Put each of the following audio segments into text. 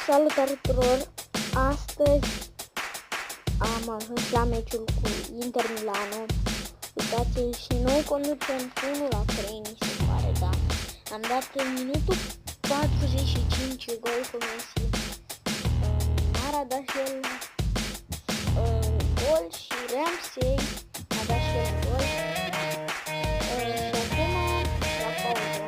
Salutare tuturor! Astăzi am ajuns la meciul cu Inter Milano. Uitați, și noi conducem 1-3, mi se pare, da. Am dat în minutul 45 gol cu Messi. Neymar a dat și el gol și Ramsey a dat și el gol. Și acum la pauză.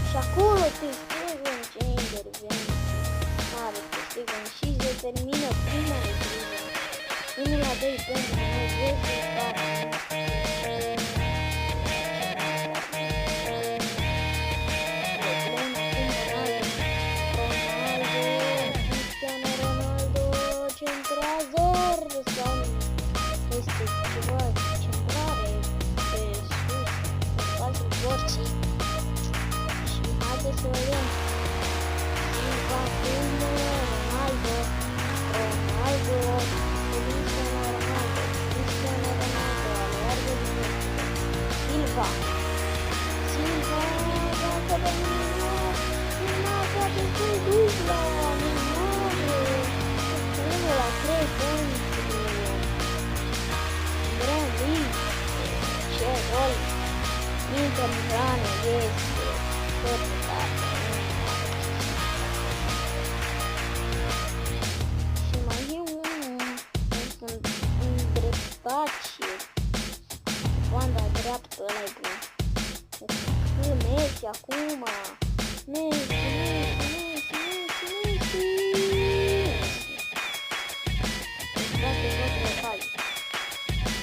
Și acolo Testegen ce intervine, mare Testegen și se termină prima repriză. 1-2 pentru noi, rezultat. Cristiano Ronaldo centrează sau este ceva centrare pe sus, pe spațiul porții. Haideți să vedem. Silva, Ronaldo, Cristiano Ronaldo, aleargă din nou. Silva, dacă de Neymar, poate să duci la Neymar, 1-3 pentru Brandon, ce gol, Inter Milano este foarte tare. Și mai e unul îndreptat și banda dreaptă ăla-i bun. Messi acum, Messi. Deci bate joc local.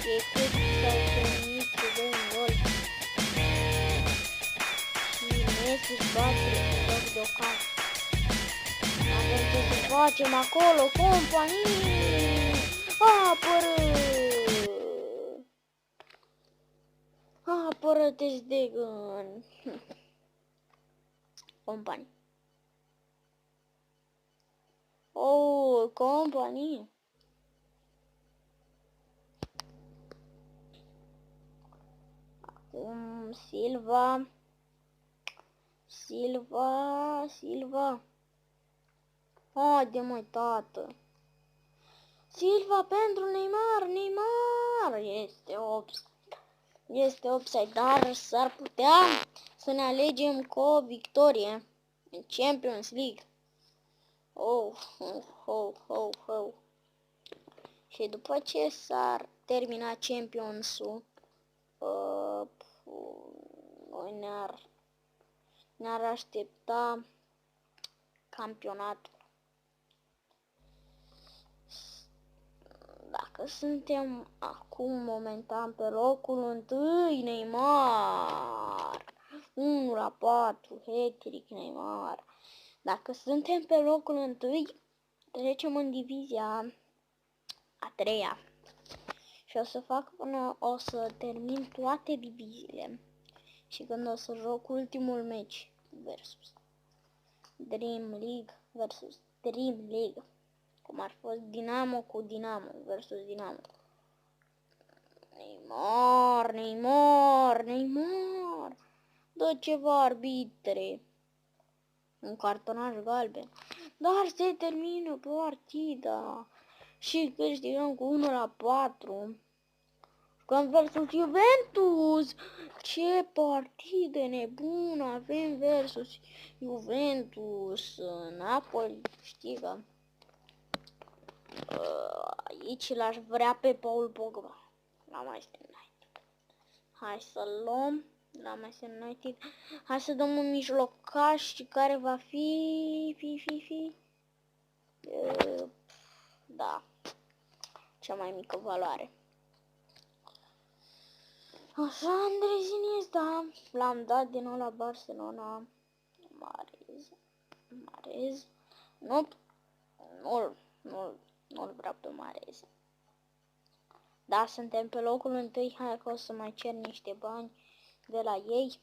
E cât s-au terminit să dă un gol. Messi își bate joc de ocază. Avem ce să facem acolo, companii! Apără Testegen! Companii. Oh, companii! Acum Silva. Haide măi, tată. Silva pentru Neymar. Este offside, dar s-ar putea să ne alegem cu o victorie în Champions League. Și după ce s-ar termina Champions-ul, noi ne-ar aștepta campionatul. Dacă suntem acum momentan pe locul 1, Neymar 1-4, hat-trick Neymar. Dacă suntem pe locul 1, trecem în divizia a 3-a. Și o să termin toate diviziile. Și când o să joc ultimul meci versus Dream League versus Dream League, cum ar fi fost Dinamo cu Dinamo versus Dinamo. Neymar! Dă ceva, arbitre. Un cartonaj galben. Dar se termină partida. Și câștigăm cu 1-4. Jucăm versus Juventus. Ce partidă nebună avem versus Juventus. Napoli, știi că aici l-aș vrea pe Paul Pogba la Manchester United. Hai să luăm la Manchester United. Hai să dăm un mijlocaș care va fi Da, cea mai mică valoare. Așa, Andrei Iniesta, da, l-am dat din nou la Barcelona. Marez. Nu-l vreau pe Marez. Da, suntem pe locul întâi, hai că o să mai cer niște bani de la ei.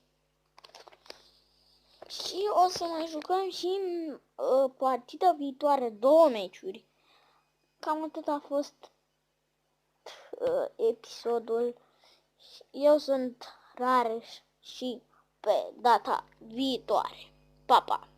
Și o să mai jucăm și partida viitoare, 2 meciuri. Cam atât a fost episodul. Eu sunt Rareș și pe data viitoare. Pa, pa!